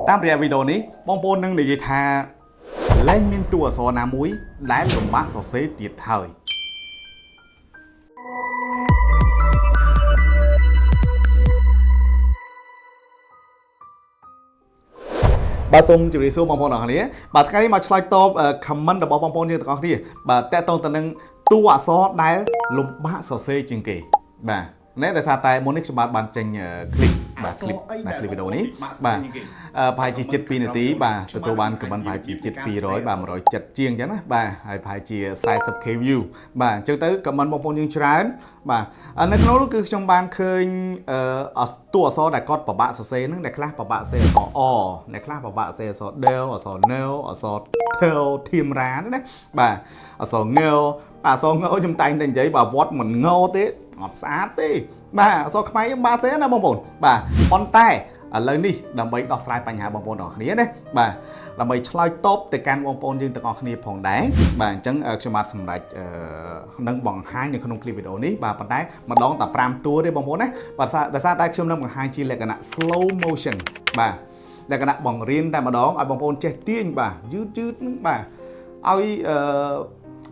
តាមរយៈវីដេអូនេះបងប្អូននឹងនិយាយថាលែងមានតួអក្សរណាមួយដែលលំបាកសរសេរទៀតហើយបាទសូមជម្រាបសួរបងប្អូនទាំងអស់គ្នាបាទថ្ងៃនេះមកឆ្លើយតប comment របស់បងប្អូនយើងទាំងអស់គ្នាបាទតកតងទៅនឹងតួអក្សរដែលលំបាកសរសេរជាងគេបាទនេះដោយសារតែមុននេះខ្ញុំបានចេញคลิปបាទคลิปវីដេអូនេះបាទប្រហែលជា7 នាទីបាទទទួលបាន comment ប្រហែលជា200បាទ170ជាងអញ្ចឹងណាបាទហើយប្រហែលជា 40k view បាទអញ្ចឹងទៅ comment បងប្អូនយើងច្រើនបាទនៅក្នុងនោះគឺខ្ញុំបានឃើញតួអក្សរដែលគាត់ពិបាកសរសេរហ្នឹងដែលខ្លះពិបាកសរសេរអក្សរ អអ្នកខ្លះពិបាកសរសេរអក្សរ del អក្សរ nel អក្សរ tel ធៀមរាណាបាទអក្សរ ngel អក្សរ ngel ខ្ញុំតែងតែនិយាយបើវត្តមិនងោទេអត់ស្អាតទេបាទអក្សរខ្មែរយើងបាទសេណាបងប្អូនបាទប៉ុន្តែឥឡូវនេះដើម្បីដោះស្រាយបញ្ហាបងប្អូនទាំងអស់គ្នាណាបាទដើម្បីឆ្លើយតបទៅកាន់បងប្អូនយើងទាំងអស់គ្នាផងដែរបាទអញ្ចឹងខ្ញុំបាទសម្រេចនឹងបង្ហាញនៅក្នុងคลิปវីដេអូនេះបាទប៉ុន្តែម្ដងតែ5តួទេបងប្អូនណាបាទដោយសារតែខ្ញុំនឹងបង្ហាញជាលក្ខណៈ slow motion បាទលក្ខណៈបង្រៀនតែម្ដងឲ្យបងប្អូនចេះទាញបាទយឺតហ្នឹងបាទឲ្យ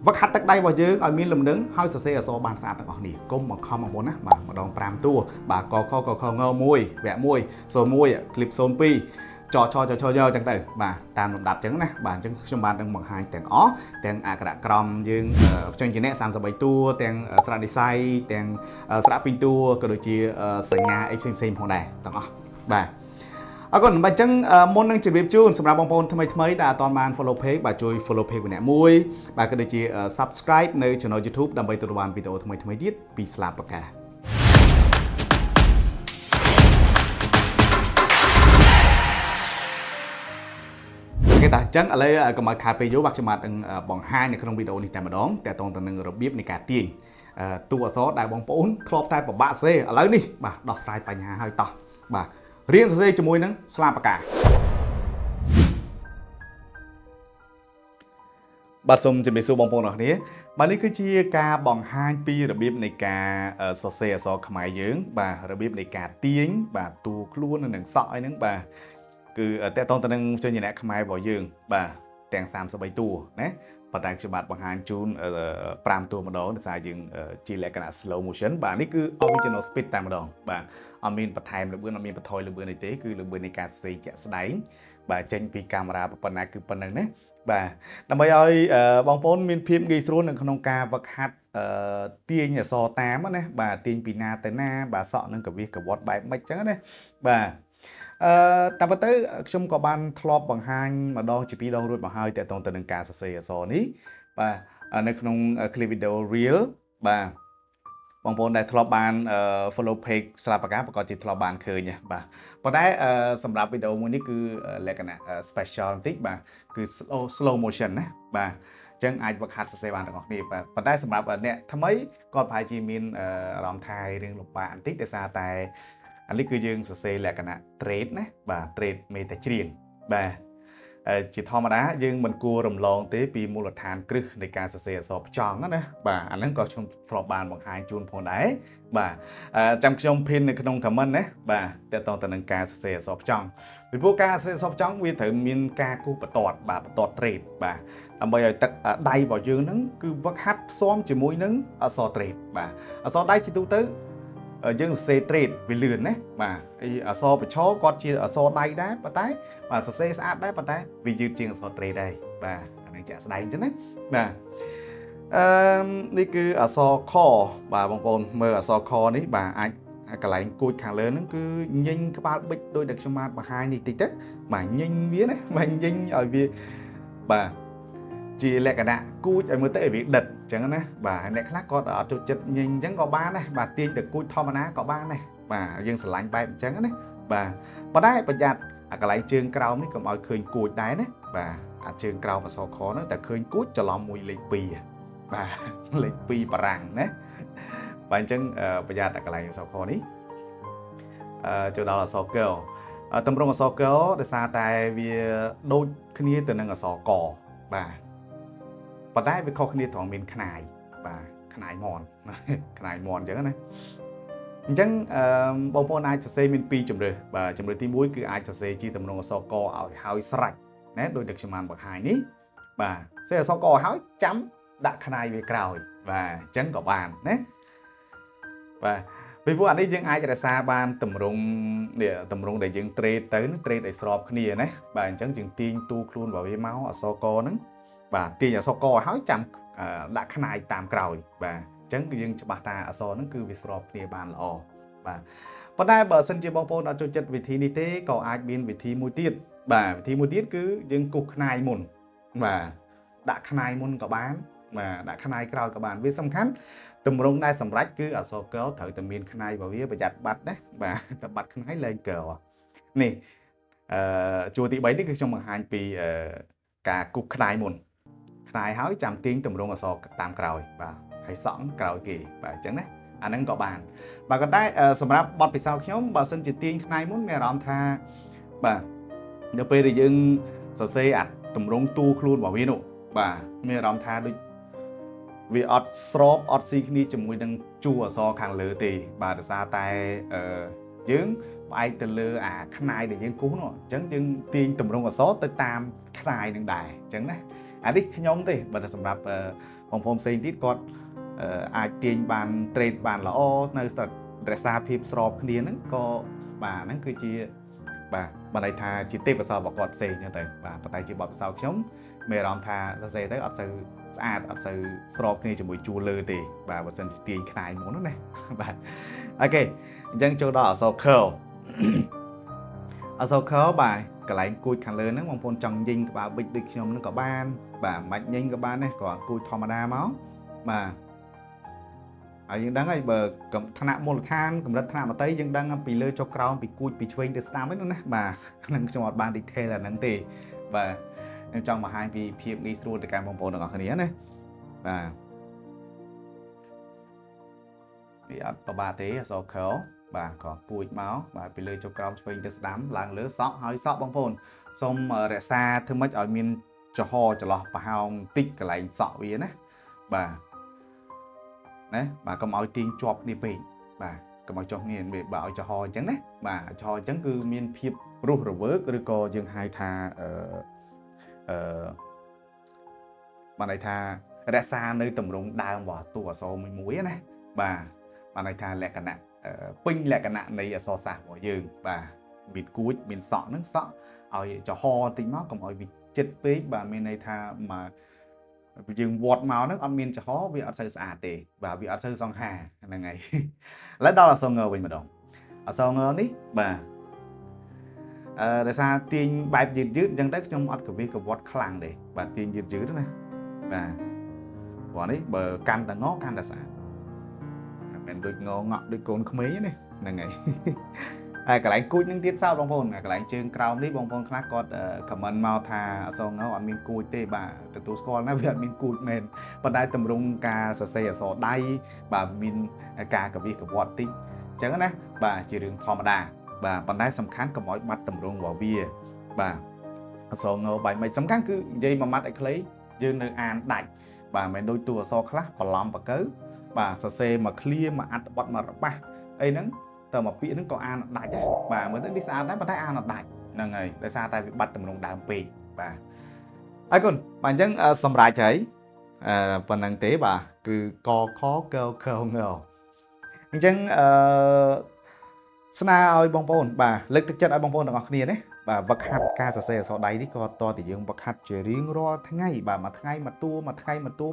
វឹកហាត់ទឹកដៃរបស់យើងឲ្យមានលំនឹងហើយសរសេរអក្សរបានស្អាតទាំងអស់គ្នាកុំបង្ខំបងប្អូនណាបាទម្ដង5តួបាទកខកខង1វគ្គ1 01 clip 02ចចយកចឹងទៅបាទតាមលំដាប់ចឹងណាបាទអញ្ចឹងខ្ញុំបាននឹងបង្ហាញទាំងអស់ទាំងអក្សរក្រមយើងផ្សេងជាអ្នក33តួទាំងស្រៈនិស័យទាំងស្រៈ2តួក៏ដូចជាសញ្ញាអីផ្សេងផងដែរទាំងអស់បាទអរគុណបាទអញ្ចឹងមុននឹងជម្រាបជូនសម្រាប់បងប្អូនថ្មីដែលអត់ទាន់បាន follow page បាទជួយ follow page ម្នាក់មួយបាទក៏ដូចជា subscribe នៅ channel YouTube ដើម្បីទទួលបានវីដេអូថ្មីទៀតពីស្លាបបកាគេតាអញ្ចឹងឥឡូវកុំឲ្យខាតពេលយូរបាទខ្ញុំបាទនឹងបង្ហាញនៅក្នុងវីដេអូនេះតែម្ដងតើតទៅនឹងរបៀបនៃការទាញតួអក្សរដែលបងប្អូនធ្លាប់តែពិបាកសរសេរឥឡូវនេះបាទដោះស្រាយបញ្ហាឲ្យតោះបាទរៀនសរសេរជាមួយនឹងស្លាបកាបាទសូមជម្រាបសួរបងប្អូនអរគ្នាបាទនេះគឺជាការបង្ហាញពីរបៀបនៃការសរសេរអក្សរខ្មែរយើងបាទរបៀបនៃការទាញបាទតួខ្លួននិងសក់អីហ្នឹងបាទគឺតកតងទៅនឹងជញ្ញនៈខ្មែររបស់យើងបាទទាំង33តួណាប៉ុន្តែខ្ញុំបាទបង្ហាញជូន5តួម្ដងដោយសារយើងជាលក្ខណៈ slow motion បាទនេះគឺ original speed តែម្ដងបាទអត់មានបន្ថែមលម្អឿនអត់មានបន្ថយលម្អឿនអីទេគឺលម្អឿននៃការសរសេរជាក់ស្ដែងបាទចេញពីកាមេរ៉ាប៉ុណ្ណាគឺប៉ុណ្ណឹងណាបាទដើម្បីឲ្យបងប្អូនមានភាពងាយស្រួលនៅក្នុងការវឹកហាត់ទាញអក្សរតាមណាបាទទាញពីណាទៅណាបាទសក់នឹងកវិសកវត្តបែបម៉េចចឹងណាបាទតាមពិតទៅខ្ញុំក៏បានធ្លាប់បង្ហាញម្ដងជា2ដងរួចមកហើយទាក់ទងទៅនឹងការសរសេរអក្សរនេះបាទនៅក្នុង clip video reel បាទបងប្អូនដែលធ្លាប់បាន follow page ស្លាបកាប្រកាសជាធ្លាប់បានឃើញបាទប៉ុន្តែសម្រាប់វីដេអូមួយនេះគឺលក្ខណៈ special បន្តិចបាទគឺ slow motion ណាបាទអញ្ចឹងអាចវឹកហាត់សរសេរបានទាំងអស់គ្នាបាទប៉ុន្តែសម្រាប់អ្នកថ្មីគាត់ប្រហែលជាមានអារម្មណ៍ថារឿងលំបាកបន្តិចដោយសារតែអានេះគឺយើងសរសេរលក្ខណៈ trade ណាបាទ trade មេតែច្រៀងបាទជាធម្មតាយើងមិនគួររំលងទេពីមូលដ្ឋានគ្រឹះនៃការសរសេរអក្សរផ្ចង់ណាបាទអាហ្នឹងក៏ខ្ញុំធ្លាប់បានបង្ហាញជូនផងដែរបាទចាំខ្ញុំភិននៅក្នុង comment ណាបាទតើតទៅនឹងការសរសេរអក្សរផ្ចង់ពីព្រោះការសរសេរអក្សរផ្ចង់វាត្រូវមានការគូសបន្ទាត់បាទបន្ទាត់ trade បាទដើម្បីឲ្យទឹកដៃរបស់យើងហ្នឹងគឺវឹកហាត់ផ្សំជាមួយនឹងអក្សរ trade បាទអក្សរដៃជាទូទៅយើងសរសេរ trade វាលឿនណាបាទអក្សរប្រឈគាត់ជាអក្សរដៃដែរប៉ុន្តែបាទសរសេរស្អាតដែរប៉ុន្តែវាយឺតជាងអក្សរ trade ដែរបាទអានេះចាក់ស្ដែងអញ្ចឹងណាបាទនេះគឺអក្សរខបាទបងប្អូនមើលអក្សរខនេះបាទអាចកន្លែងគួចខាងលើហ្នឹងគឺញញក្បាលបិចដោយដែលខ្ញុំបានបង្ហាញនេះតិចទៅបាទញញវាណាបាទញញឲ្យវាបាទជាលក្ខណៈគួចឲ្យមើលទៅឲ្យវាដិតអញ្ចឹងណាបាទអ្នកខ្លះគាត់អត់ចូលចិត្តញញអញ្ចឹងក៏បានដែរបាទទាញទៅគួចធម្មតាក៏បានដែរបាទយើងស្រឡាញ់បែបអញ្ចឹងណាបាទប៉ុន្តែប្រយ័ត្នអាកន្លែងជើងក្រោមនេះកុំឲ្យឃើញគួចដែរណាបាទអាជើងក្រោមអក្សរខហ្នឹងតែឃើញគួចច្រឡំមួយលេខ2បាទលេខ2បារាំងណាបាទអញ្ចឹងប្រយ័ត្នអាកន្លែងអក្សរខនេះចូលដល់អក្សរកតម្រងអក្សរកដោយសារតែវាដូចគ្នាទៅនឹងអក្សរកបាទប៉ុន្តែវាខុសគ្នាត្រង់មានខ្នាយបាទខ្នាយមន់ខ្នាយមន់អញ្ចឹងណា អញ្ចឹងបងប្អូនអាចសរសេរមាន2ជំរើសបាទជំរើសទី1គឺអាចសរសេរជាទម្រង់អក្សរកឲ្យហើយស្រេចណាដោយតែខ្ញុំបានបង្ហាញនេះបាទសរសេរអក្សរកឲ្យហើយចាំដាក់ខ្នាយវាក្រោយបាទអញ្ចឹងក៏បានណាបាទពីព្រោះអានេះយើងអាចរក្សាបានទម្រង់នេះទម្រង់ដែលយើងត្រេតទៅនឹងត្រេតឲ្យស្របគ្នាណាបាទអញ្ចឹងយើងទាញទូខ្លួនរបស់វាមកអក្សរកហ្នឹងបាទទាញអក្សរកឲ្យហើយចាំដាក់ខ្នាយតាមក្រោយបាទអញ្ចឹងគឺយើងច្បាស់ថាអក្សរហ្នឹងគឺវាស្របគ្នាបានល្អបាទប៉ុន្តែបើសិនជាបងប្អូនអត់ចូលចិត្តវិធីនេះទេក៏អាចមានវិធីមួយទៀតបាទវិធីមួយទៀតគឺយើងគូសខ្នាយមុនបាទដាក់ខ្នាយមុនក៏បានបាទដាក់ខ្នាយក្រោយក៏បានវាសំខាន់ទម្រង់ដែលសម្រេចគឺអក្សរកត្រូវតែមានខ្នាយរបស់វាប្រយ័ត្នបាត់ណាបាទតែបាត់ខ្នាយលែងកនេះជួរទី3នេះគឺខ្ញុំបង្ហាញពីការគូសខ្នាយមុនខ្នាយហើយចាំទាញទម្រង់អក្សរតាមក្រោយបាទហើយសក់ក្រោយគេបាទអញ្ចឹងណាអាហ្នឹងក៏បានបាទប៉ុន្តែសម្រាប់បទពិសោធន៍ខ្ញុំបើសិនជាទាញខ្នាយមុនមានអារម្មណ៍ថាបាទនៅពេលដែលយើងសរសេរអាទម្រង់ទូខ្លួនរបស់វានោះបាទមានអារម្មណ៍ថាដូចវាអត់ស្របអត់ស៊ីគ្នាជាមួយនឹងជួរអក្សរខាងលើទេបាទដោយសារតែយើងផ្អែកទៅលើអាខ្នាយដែលយើងគូសនោះអញ្ចឹងយើងទាញទម្រង់អក្សរទៅតាមខ្នាយនឹងដែរអញ្ចឹងណាអានេះខ្ញុំទេបើតែសម្រាប់បងប្អូនផ្សេងទៀតគាត់អាចទាញបានត្រេតបានល្អនៅរក្សាភាពស្របគ្នាហ្នឹងក៏បាទហ្នឹងគឺជាបាទបើន័យថាជាទេពកោសល្យរបស់គាត់ផ្សេងហ្នឹងទៅបាទប៉ុន្តែជាបទពិសោធន៍ខ្ញុំមានអារម្មណ៍ថាសរសេរទៅអត់សូវស្អាតអត់សូវស្របគ្នាជាមួយជួរលើទេបាទបើសិនជាទាញខ្នាយមុនណាបាទអូខេអញ្ចឹងចូលដល់អក្សរ curl អក្សរ curl បាទកន្លែងគួចខាងលើហ្នឹងបងប្អូនចង់ញិញក្បាលប៊ិចដូចខ្ញុំហ្នឹងក៏បានបាទមិនញិញក៏បានដែរក៏គួចធម្មតាមកបាទហើយយើងដឹងហើយបើថ្នាក់មូលដ្ឋានកម្រិតថ្នាក់មត្តេយ្យយើងដឹងពីលើចុះក្រោមពីគួចពីឆ្វេងទៅស្ដាំហ្នឹងណាបាទហ្នឹងខ្ញុំអត់បាន detail អាហ្នឹងទេបាទខ្ញុំចង់បង្ហាញពីភាពងាយស្រួលទៅកាន់បងប្អូនទាំងអស់គ្នាណាបាទវាអត់ប្របាទេអក្សរ curl បាទក៏ពួចមកបាទពីលើចុះក្រោមឆ្វេងទៅស្ដាំឡើងលើសក់ហើយសក់បងប្អូនសូមរក្សាធ្វើម៉េចឲ្យមានចំហចន្លោះប្រហោងតិចកន្លែងសក់វាណាបាទណាបាទកុំឲ្យទាញជាប់គ្នាពេកបាទកុំឲ្យជាប់គ្នាបើឲ្យចំហអញ្ចឹងណាបាទចំហអញ្ចឹងគឺមានភាពរស់រវើកឬក៏យើងហៅថាបានន័យថារក្សានៅទម្រង់ដើមរបស់តួអក្សរមួយណាបាទបានន័យថាលក្ខណៈពេញលក្ខណៈនៃអក្សរសាស្ត្ររបស់យើងបាទមានគួចមានសក់ហ្នឹងសក់ឲ្យចំហបន្តិចមកកុំឲ្យវាចិត្តពេកបាទមានន័យថាមកយើងវត្តមកហ្នឹងអត់មានចំហវាអត់សូវស្អាតទេបាទវាអត់សូវសង្ហាហ្នឹងហើយឥឡូវដល់អក្សរងវិញម្ដងអក្សរងនេះបាទដោយសារទាញបែបយឺតអញ្ចឹងទៅខ្ញុំអត់កវិសកវត្តខ្លាំងទេបាទទាញយឺតណាបាទព្រោះនេះបើកាន់តែងកាន់តែស្អាតមិនដូចងងក់ដូចកូនក្មេងទេហ្នឹងហើយហើយកន្លែងគួចនឹងទៀតសោតបងប្អូនកន្លែងជើងក្រោមនេះបងប្អូនខ្លះគាត់ខមមិនមកថាអក្សរងអត់មានគួចទេបាទទទួលស្គាល់ណាវាអត់មានគួចមែនប៉ុន្តែតម្រង់ការសរសេរអក្សរដៃបាទមានការកវិសកវត្តតិចអញ្ចឹងណាបាទជារឿងធម្មតាបាទប៉ុន្តែសំខាន់កុំឲ្យបាត់តម្រង់របស់វាបាទអក្សរងបែបមិនសំខាន់គឺនិយាយមួយម៉ាត់ឲ្យខ្លីយើងនៅអានដាច់បាទមិនដូចតួអក្សរខ្លះបន្លំបកើបាទសរសេរមកឃ្លាមកអត្ថបទមករបស់អីហ្នឹងតើមកពាក្យហ្នឹងក៏អានដាច់ដែរបាទមើលទៅវាស្អាតដែរប៉ុន្តែអានអត់ដាច់ហ្នឹងហើយដោយសារតែវាបាត់តម្រង់ដើមពេកបាទអរគុណបាទអញ្ចឹងសម្រាប់ហើយប៉ុណ្ណឹងទេបាទគឺកខកខងអញ្ចឹងស្នើឲ្យបងប្អូនបាទលើកទឹកចិត្តឲ្យបងប្អូនទាំងអស់គ្នាណាបាទវឹកហាត់ការសរសេរអក្សរដៃនេះក៏តតែយើងវឹកហាត់ជារៀងរាល់ថ្ងៃបាទមួយថ្ងៃមួយតួ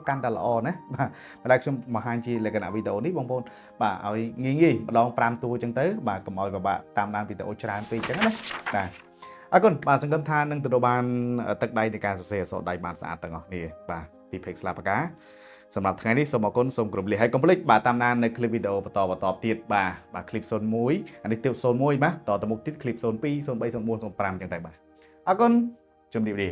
កាន់តែល្អណាបាទឥឡូវខ្ញុំបង្ហាញជាលក្ខណៈវីដេអូនេះបងប្អូនបាទឲ្យងាយម្ដង5តួអញ្ចឹងទៅបាទកុំឲ្យពិបាកតាមដានវីដេអូច្រើនពេកអញ្ចឹងណាបាទអរគុណបាទសង្ឃឹមថានឹងទទួលបានទឹកដៃនៃការសរសេរអក្សរដៃបានស្អាតទាំងអស់គ្នាបាទពី Pixlr បកាសម្រាប់ថ្ងៃនេះសូមអរគុណសូមគោរពលាហើយកុំភ្លេចបាទតាមដាននៅคลิปវីដេអូបន្តទៀតបាទคลิป01អានេះទៀត01បាទតទៅមុខទៀតคลิป02 03 04 05អញ្ចឹងទៅបាទអរគុណជម្រាបលា